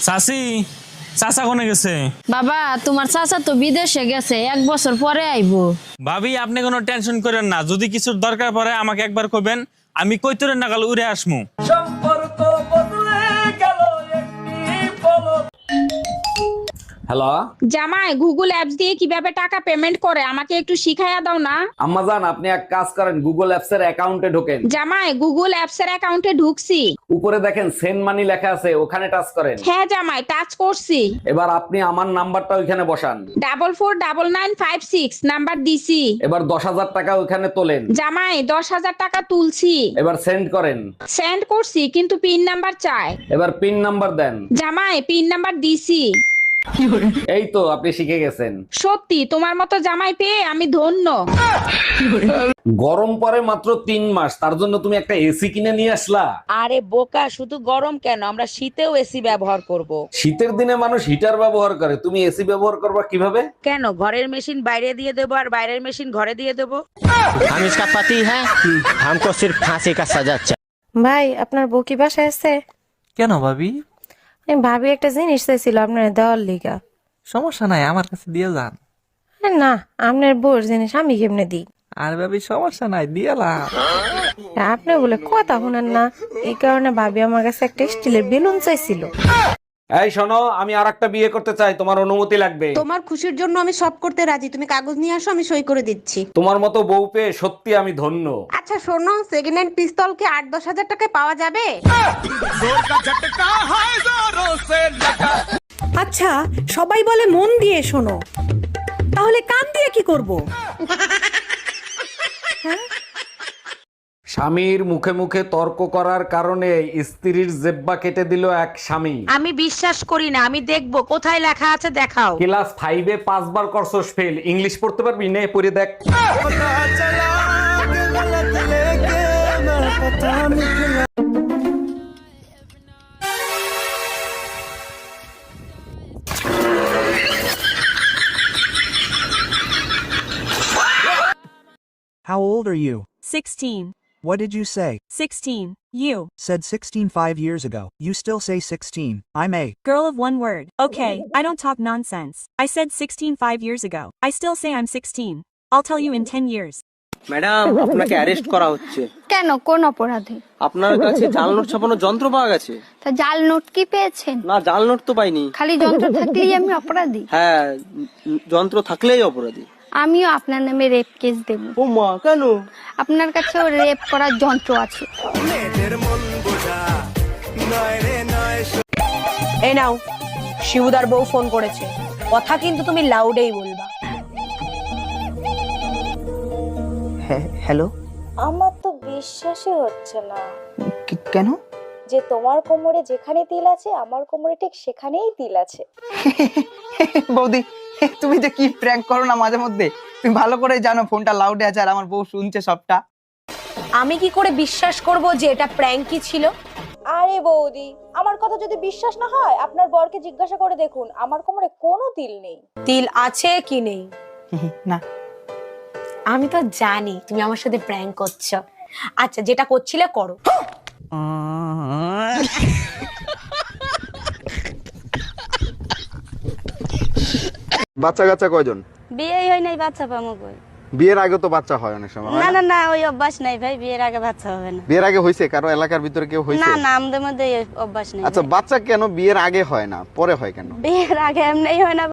চাচি, চাচা কোনে গেছে? বাবা তোমার চাচা তো বিদেশে গেছে, 1 বছর পরে আইবো। ভাবি আপনি কোনো টেনশন করেন না, যদি কিছুর দরকার পড়ে আমাকে একবার কইবেন, আমি কইতরের নাগাল উড়ে আসমু। হ্যালো জামাই, গুগল অ্যাপস দিয়ে কিভাবে টাকা পেমেন্ট করে আমাকে একটু শিখাইয়া দাও না। আম্মাজান, আপনি এক কাজ করেন, গুগল অ্যাপস এর অ্যাকাউন্টে ঢোকেন। জামাই, গুগল অ্যাপস এর অ্যাকাউন্টে ঢুকছি। উপরে দেখেন সেন্ড মানি লেখা আছে, ওখানে টাচ করেন। হ্যাঁ জামাই, টাচ করছি। এবার আপনি আমার নাম্বারটা ওইখানে বসান। 449956 নাম্বার দিছি। এবার 10,000 টাকা ওইখানে তোলেন। জামাই, 10,000 টাকা তুলছি। এবার সেন্ড করেন। সেন্ড করছি, কিন্তু পিন নাম্বার চায়। এবার পিন নাম্বার দেন। জামাই, পিন নাম্বার দিছি। এই তো আপনি শিখে গেছেন। সত্যি তোমার মতো জামাই পেয়ে আমি ধন্য। গরম পরে মাত্র 3 মাস, তার জন্য তুমি একটা এসি কিনে নিয়ে আসলা? আরে বোকা, শুধু গরম কেন, আমরা শীতেও এসি ব্যবহার করব। শীতের দিনে মানুষ হিটার ব্যবহার করে, তুমি এসি ব্যবহার করবা কিভাবে? কেন, ঘরের মেশিন বাইরে দিয়ে দেবো আর বাইরের মেশিন ঘরে দিয়ে দেবো? हम इसका पति है, हमको सिर्फ फांसी का सजा चाहिए। ভাই, আপনার বউ কি বাসায় আছে? কেন ভাবি? ভাবি একটা জিনিস চাইছিল আপনার দেওয়ার লিগা। সমস্যা নাই, আমার কাছে দিয়ে যান। না, আপনার বউর জিনিস আমি কেমনে দিই? আর ভাবি সমস্যা নাই, দিয়ালাম। আপনি বলে কথা শুনেন না, এই কারণে ভাবি আমার কাছে একটা স্টিলের বেলুন চাইছিল। এই শোনো, আমি আরেকটা বিয়ে করতে চাই, তোমার অনুমতি লাগবে। তোমার খুশির জন্য আমি সব করতে রাজি, তুমি কাগজ নিয়ে আসো, আমি সই করে দিচ্ছি। তোমার মতো বউ পেয়ে সত্যি আমি ধন্য। আচ্ছা শোনো, সেকেন্ড হ্যান্ড পিস্তল কি 8-10 হাজার টাকায় পাওয়া যাবে? আচ্ছা, সবাই বলে মন দিয়ে শোনো, তাহলে কান দিয়ে কি করব? স্বামীর মুখে মুখে তর্ক করার কারণে স্ত্রীর জেব্বা কেটে দিল এক স্বামী। আমি বিশ্বাস করি না, আমি দেখবো কোথায় লেখা আছে, দেখাও। ক্লাস 5-এ 5 বার করছস ফেল, ইংলিশ পড়তে পারবি? নে পড়ে দেখ। How old are you? 16. What did you say? 16. You. Said 16 5 years ago. You still say 16. I'm a Girl of one word. Okay, I don't talk nonsense. I said 16 5 years ago. I still say I'm 16. I'll tell you in 10 years. Madam, আপনাকে arrest করা হচ্ছে। কেন, কোন অপরাধে? আপনার কাছে জাল note ছাপানোর যন্ত্র পাওয়া গেছে। তা জাল নোট কি পেয়েছেন? না, জাল নোট তো পাইনি। খালি যন্ত্র থাকলেই আমি অপরাধী? হ্যাঁ, যন্ত্র থাকলেই অপরাধী। আমিও আপনার নামে রেপ কেস দেব। ও মা, কেন? আপনার কাছেও রেপ করার যন্ত্র আছে। এই নাও, শিবুদার বউ ফোন করেছে, কথা কিন্তু তুমি লাউডেই বলবা। হ্যালো। আমার তো বিশ্বাসই হচ্ছে না কেন? যে তোমার কোমরে যেখানে তিল আছে আমার কোমরে ঠিক সেখানেই তিল আছে। বৌদি, তুমি যে কি প্র্যাঙ্ক করো না মাঝে মধ্যে, তুমি ভালো করে জানো ফোনটা লাউডে আছে আর আমার বউ শুনছে সবটা। আমি কি করে বিশ্বাস করব যে এটা প্র্যাঙ্কই ছিল? আরে বৌদি, আমার কথা যদি বিশ্বাস না হয় আপনার বরকে জিজ্ঞাসা করে দেখুন, আমার কোমরে কোনো তিল নেই। তিল আছে কি নেই? না, আমি তো জানি তুমি আমার সাথে প্র্যাঙ্ক করছো। আচ্ছা, যেটা করছিলে করো। বাচ্চা কাচ্চা কয়জন? বিয়েই হয় নাই, বাচ্চা পামো কই? বিয়ের আগে তো বাচ্চা হয় অনেক সময়। না না না, ওই অভ্যাস নাই ভাই, বিয়ের আগে বাচ্চা হবে না। বিয়ের আগে হয়েছে কারো এলাকার ভিতরে কেউ হয়েছে? না না, আমাদের মধ্যে এই অভ্যাস নেই। আচ্ছা, বাচ্চা কেন বিয়ের আগে হয় না, পরে হয় কেন? বিয়ের আগে এমনি হয় না।